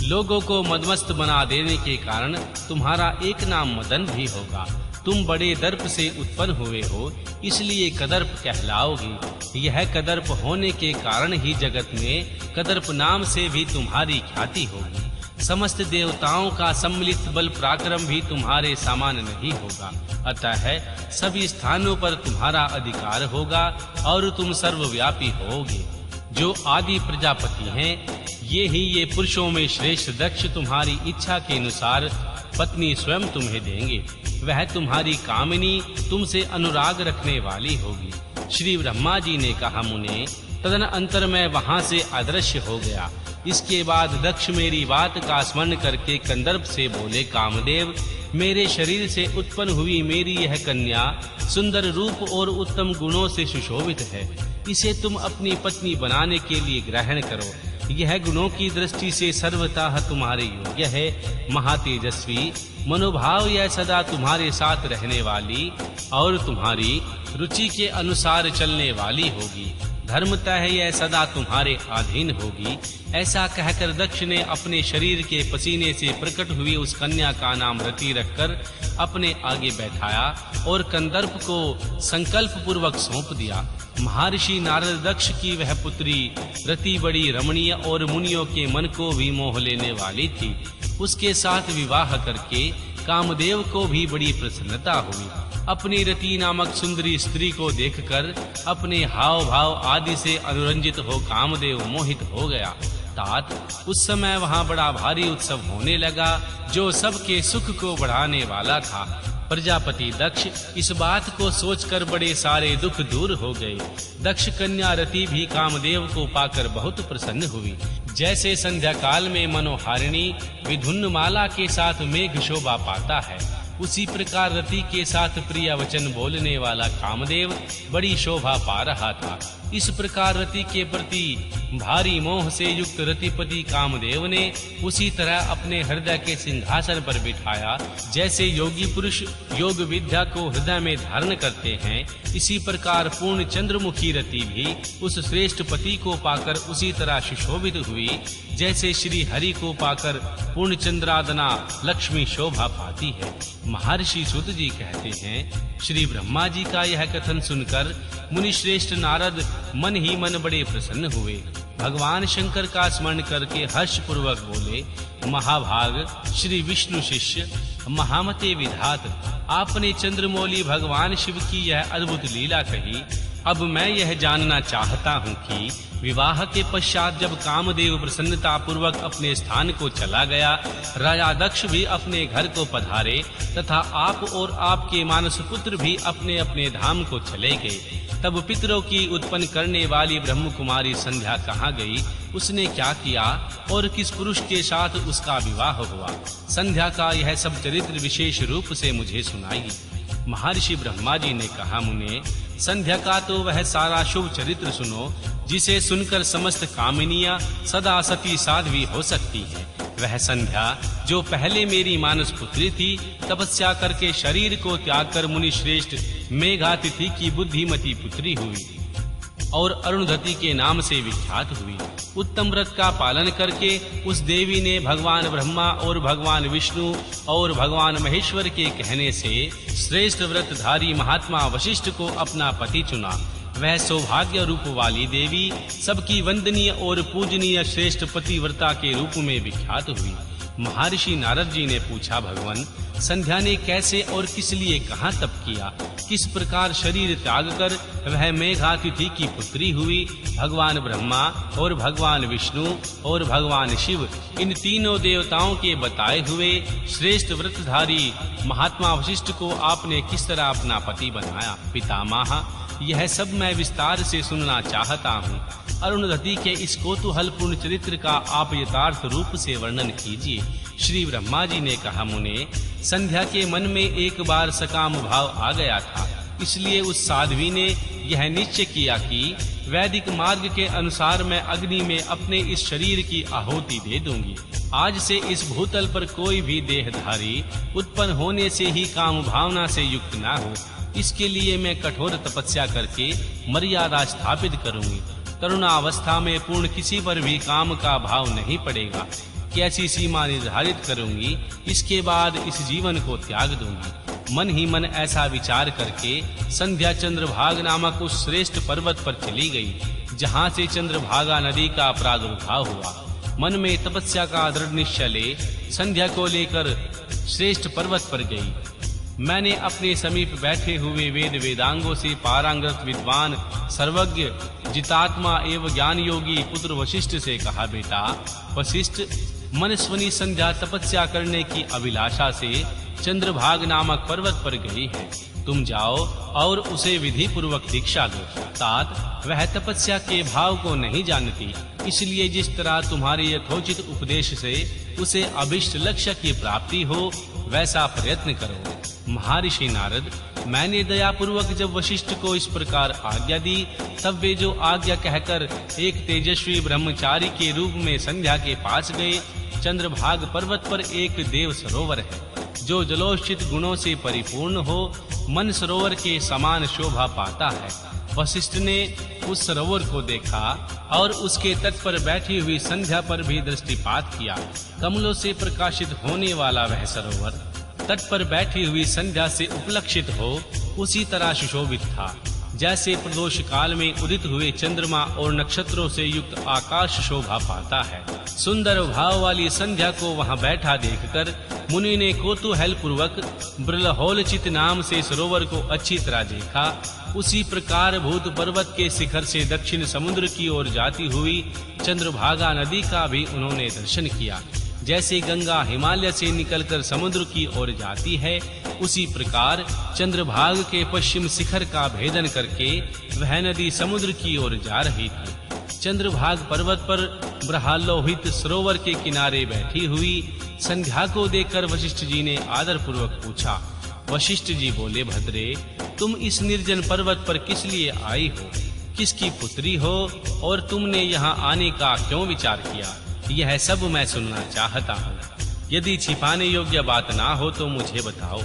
लोगों को मदमस्त बना देने के कारण तुम्हारा एक नाम मदन भी होगा। तुम बड़े दर्प से उत्पन्न हुए हो, इसलिए कदर्प कहलाओगे। यह कदर्प होने के कारण ही जगत में कदर्प नाम से भी तुम्हारी ख्याति होगी। समस्त देवताओं का सम्मिलित बल पराक्रम भी तुम्हारे समान नहीं होगा। अतः सभी स्थानों पर तुम्हारा अधिकार होगा और तुम सर्वव्यापी होगे। जो आदि प्रजापति हैं, ये पुरुषों में श्रेष्ठ दक्ष तुम्हारी इच्छा के अनुसार पत्नी स्वयं तुम्हें देंगे। वह तुम्हारी कामिनी, तुमसे अनुराग रखने वाली होगी। श्री ब्रह्मा जी ने कहा, मुने, तदनंतर मैं वहां से अदृश्य हो गया। इसके बाद दक्ष मेरी बात का स्मरण करके कंदर्प से बोले, कामदेव, मेरे शरीर से उत्पन्न हुई मेरी यह कन्या सुंदर रूप और उत्तम गुणों से सुशोभित है। इसे तुम अपनी पत्नी बनाने के लिए ग्रहण करो। यह गुणों की दृष्टि से सर्वतः तुम्हारे योग्य है। महातेजस्वी मनोभाव यह सदा तुम्हारे साथ रहने वाली और तुम्हारी रुचि के अनुसार चलने वाली होगी। धर्मतः यह सदा तुम्हारे अधीन होगी। ऐसा कहकर दक्ष ने अपने शरीर के पसीने से प्रकट हुई उस कन्या का नाम रति रखकर अपने आगे बैठाया और कंदर्प को संकल्प पूर्वक सौंप दिया। महर्षि नारद दक्ष की वह पुत्री रति बड़ी रमणीय और मुनियों के मन को भी मोह लेने वाली थी। उसके साथ विवाह करके कामदेव को भी बड़ी प्रसन्नता हुई। अपनी रति नामक सुंदरी स्त्री को देखकर अपने हाव भाव आदि से अनुरंजित हो कामदेव मोहित हो गया। तात उस समय वहां बड़ा भारी उत्सव होने लगा, जो सबके सुख को बढ़ाने वाला था। प्रजापति दक्ष इस बात को सोचकर बड़े सारे दुख दूर हो गए। दक्ष कन्या रति भी कामदेव को पाकर बहुत प्रसन्न हुई। जैसे संध्या काल में मनोहारिणी विधुन्न माला के साथ मेघ शोभा पाता है, उसी प्रकार रति के साथ प्रिय वचन बोलने वाला कामदेव बड़ी शोभा पा रहा था। इस प्रकार रति के प्रति भारी मोह से युक्त रतिपति कामदेव ने उसी तरह अपने हृदय के सिंहासन पर बिठाया। जैसे योगी पुरुष योग विद्या को हृदय में धारण करते हैं, इसी प्रकार पूर्ण चंद्रमुखी रति भी उस श्रेष्ठ पति को पाकर उसी तरह सुशोभित हुई, जैसे श्री हरि को पाकर पूर्ण चंद्रादना लक्ष्मी शोभा पाती है। महर्षि सूत जी कहते हैं, श्री ब्रह्मा जी का यह कथन सुनकर मुनि श्रेष्ठ नारद मन ही मन बड़े प्रसन्न हुए। भगवान शंकर का स्मरण करके हर्ष पूर्वक बोले, महाभाग श्री विष्णु शिष्य महामते विधात, आपने चंद्रमौली भगवान शिव की यह अद्भुत लीला कही। अब मैं यह जानना चाहता हूँ कि विवाह के पश्चात जब कामदेव प्रसन्नता पूर्वक अपने स्थान को चला गया, राजा दक्ष भी अपने घर को पधारे तथा आप और आपके मानस पुत्र भी अपने अपने धाम को चले गए, तब पितरों की उत्पन्न करने वाली ब्रह्म कुमारी संध्या कहाँ गई, उसने क्या किया और किस पुरुष के साथ उसका विवाह हुआ? संध्या का यह सब चरित्र विशेष रूप से मुझे सुनाइए। महर्षि ब्रह्मा जी ने कहा, मुने, संध्या का तो वह सारा शुभ चरित्र सुनो, जिसे सुनकर समस्त कामिनियां सदा सती साध्वी हो सकती है। वह संध्या जो पहले मेरी मानस पुत्री थी, तपस्या करके शरीर को त्याग कर मुनि श्रेष्ठ मेघातिथि की बुद्धिमती पुत्री हुई और अरुणधति के नाम से विख्यात हुई। उत्तम व्रत का पालन करके उस देवी ने भगवान ब्रह्मा और भगवान विष्णु और भगवान महेश्वर के कहने से श्रेष्ठ व्रतधारी महात्मा वशिष्ठ को अपना पति चुना। वह सौभाग्य रूप वाली देवी सबकी वंदनीय और पूजनीय श्रेष्ठ पतिव्रता के रूप में विख्यात हुई। महर्षि नारद जी ने पूछा, भगवान, संध्या ने कैसे और किस लिए कहाँ तप किया? किस प्रकार शरीर त्याग कर वह मेघातिथि की पुत्री हुई? भगवान ब्रह्मा और भगवान विष्णु और भगवान शिव, इन तीनों देवताओं के बताए हुए श्रेष्ठ व्रतधारी महात्मा वशिष्ठ को आपने किस तरह अपना पति बनाया? पितामह, यह सब मैं विस्तार से सुनना चाहता हूँ। अरुणधति के इस कौतूहलपूर्ण चरित्र का आप यथार्थ रूप से वर्णन कीजिए। श्री ब्रह्मा जी ने कहा, मुने, संध्या के मन में एक बार सकाम भाव आ गया था, इसलिए उस साध्वी ने यह निश्चय किया कि वैदिक मार्ग के अनुसार मैं अग्नि में अपने इस शरीर की आहुति दे दूंगी। आज से इस भूतल पर कोई भी देहधारी उत्पन्न होने से ही काम भावना से युक्त ना हो। इसके लिए मैं कठोर तपस्या करके मर्यादा स्थापित करूंगी। तरुणावस्था में पूर्ण किसी पर भी काम का भाव नहीं पड़ेगा। कैसी सीमा निर्धारित करूंगी, इसके बाद इस जीवन को त्याग दूंगी। मन ही मन ऐसा विचार करके संध्या चंद्रभागा नामक उस श्रेष्ठ पर्वत पर चली गई, जहां से चंद्रभागा नदी का प्रादुर्भाव हुआ। मन में तपस्या का दृढ़ निश्चय ले संध्या को लेकर श्रेष्ठ पर्वत पर गई। मैंने अपने समीप बैठे हुए वेद वेदांगों से पारंगत विद्वान सर्वज्ञ जितात्मा एवं ज्ञान योगी पुत्र वशिष्ठ से कहा, बेटा वशिष्ठ, मनस्विनी संध्या तपस्या करने की अभिलाषा से चंद्रभाग नामक पर्वत पर गई है। तुम जाओ और उसे विधि पूर्वक दीक्षा दो। तात, वह तपस्या के भाव को नहीं जानती, इसलिए जिस तरह तुम्हारे यथोचित उपदेश से उसे अभिष्ट लक्ष्य की प्राप्ति हो, वैसा प्रयत्न करो। महर्षि नारद, मैंने दया पूर्वक जब वशिष्ठ को इस प्रकार आज्ञा दी, तब वे जो आज्ञा कहकर एक तेजस्वी ब्रह्मचारी के रूप में संध्या के पास गए। चंद्रभाग पर्वत पर एक देव सरोवर है, जो जलोचित गुणों से परिपूर्ण हो, मन सरोवर के समान शोभा पाता है। वशिष्ठ ने उस सरोवर को देखा और उसके तट पर बैठी हुई संध्या पर भी दृष्टिपात किया। कमलों से प्रकाशित होने वाला वह सरोवर तट पर बैठी हुई संध्या से उपलक्षित हो उसी तरह सुशोभित था, जैसे प्रदोष काल में उदित हुए चंद्रमा और नक्षत्रों से युक्त आकाश शोभा पाता है। सुंदर भाव वाली संध्या को वहां बैठा देखकर मुनि ने कौतूहल पूर्वक ब्रह्महोलचित नाम से सरोवर को अच्छी तरह देखा। उसी प्रकार भूत पर्वत के शिखर से दक्षिण समुद्र की ओर जाती हुई चंद्रभागा नदी का भी उन्होंने दर्शन किया। जैसे गंगा हिमालय से निकलकर समुद्र की ओर जाती है, उसी प्रकार चंद्रभाग के पश्चिम शिखर का भेदन करके वह नदी समुद्र की ओर जा रही थी। चंद्रभाग पर्वत पर ब्रह्मलोहित सरोवर के किनारे बैठी हुई संध्या को देखकर वशिष्ठ जी ने आदर पूर्वक पूछा। वशिष्ठ जी बोले, भद्रे, तुम इस निर्जन पर्वत पर किस लिए आई हो? किसकी पुत्री हो और तुमने यहाँ आने का क्यों विचार किया? यह सब मैं सुनना चाहता हूँ। यदि छिपाने योग्य बात ना हो तो मुझे बताओ।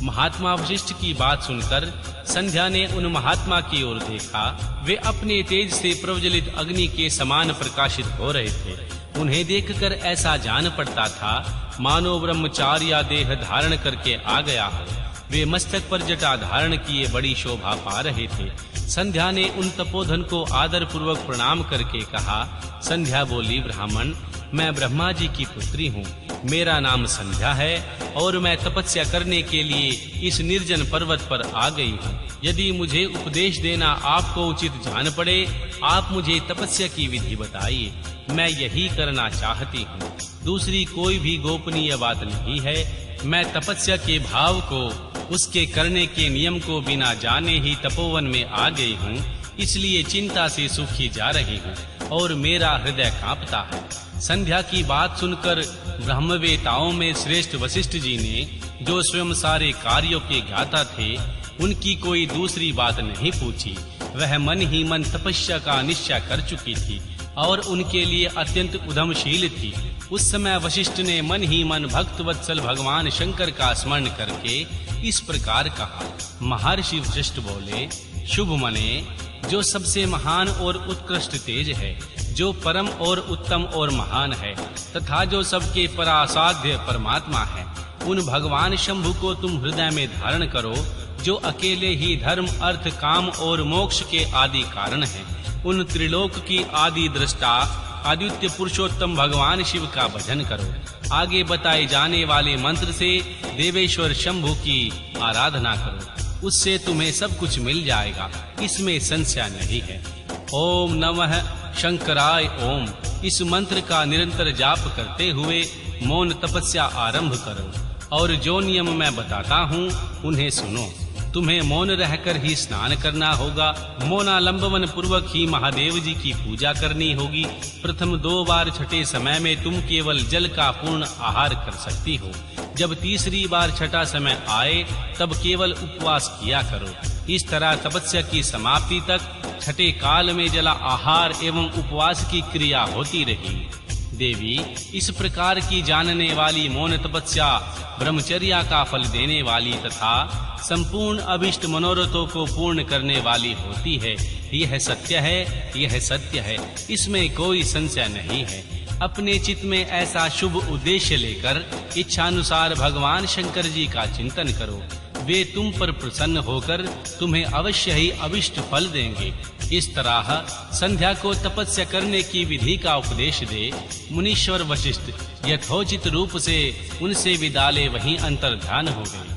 महात्मा वशिष्ठ की बात सुनकर संध्या ने उन महात्मा की ओर देखा। वे अपने तेज से प्रज्वलित अग्नि के समान प्रकाशित हो रहे थे। उन्हें देखकर ऐसा जान पड़ता था मानो ब्रह्मचार्य देह धारण करके आ गया हो। वे मस्तक पर जटा धारण किए बड़ी शोभा पा रहे थे। संध्या ने उन तपोधन को आदर पूर्वक प्रणाम करके कहा। संध्या बोली, ब्राह्मण, मैं ब्रह्मा जी की पुत्री हूँ। मेरा नाम संध्या है और मैं तपस्या करने के लिए इस निर्जन पर्वत पर आ गई हूँ। यदि मुझे उपदेश देना आपको उचित जान पड़े, आप मुझे तपस्या की विधि बताइए। मैं यही करना चाहती हूँ। दूसरी कोई भी गोपनीय बात नहीं है। मैं तपस्या के भाव को, उसके करने के नियम को बिना जाने ही तपोवन में आ गई हूँ, इसलिए चिंता से सूखी जा रही हूँ और मेरा हृदय कांपता है। संध्या की बात सुनकर ब्रह्मवेताओं में श्रेष्ठ वशिष्ठ जी ने, जो स्वयं सारे कार्यों के ज्ञाता थे, उनकी कोई दूसरी बात नहीं पूछी। वह मन ही मन तपस्या का निश्चय कर चुकी थी और उनके लिए अत्यंत उद्यमशील थी। उस समय वशिष्ठ ने मन ही मन भक्त वत्सल भगवान शंकर का स्मरण करके इस प्रकार कहा। महर्षि वशिष्ठ बोले, शुभ मने, जो सबसे महान और उत्कृष्ट तेज है, जो परम और उत्तम और महान है, तथा जो सबके परासाध्य परमात्मा है, उन भगवान शंभु को तुम हृदय में धारण करो, जो अकेले ही धर्म, अर्थ, काम और मोक्ष के आदि कारण हैं। उन त्रिलोक की आदि दृष्टा आदित्य पुरुषोत्तम भगवान शिव का भजन करो। आगे बताए जाने वाले मंत्र से देवेश्वर शंभु की आराधना करो, उससे तुम्हें सब कुछ मिल जाएगा, इसमें संशय नहीं है। ओम नमः शंकराय ओम, इस मंत्र का निरंतर जाप करते हुए मौन तपस्या आरंभ करो और जो नियम मैं बताता हूँ उन्हें सुनो। तुम्हें मौन रहकर ही स्नान करना होगा। मौनालंबन पूर्वक ही महादेव जी की पूजा करनी होगी। प्रथम 2 बार छठे समय में तुम केवल जल का पूर्ण आहार कर सकती हो। जब तीसरी बार छठा समय आए तब केवल उपवास किया करो। इस तरह तपस्या की समाप्ति तक छठे काल में जला आहार एवं उपवास की क्रिया होती रही। देवी, इस प्रकार की जानने वाली मौन तपस्या ब्रह्मचर्या का फल देने वाली तथा संपूर्ण अभिष्ट मनोरथों को पूर्ण करने वाली होती है। यह सत्य है, यह सत्य है, इसमें कोई संशय नहीं है। अपने चित्त में ऐसा शुभ उद्देश्य लेकर इच्छानुसार भगवान शंकर जी का चिंतन करो। वे तुम पर प्रसन्न होकर तुम्हें अवश्य ही अभिष्ट फल देंगे। इस तरह संध्या को तपस्या करने की विधि का उपदेश दे मुनीश्वर वशिष्ठ यथोचित रूप से उनसे विदा ले वहीं अंतर्ध्यान हो गए।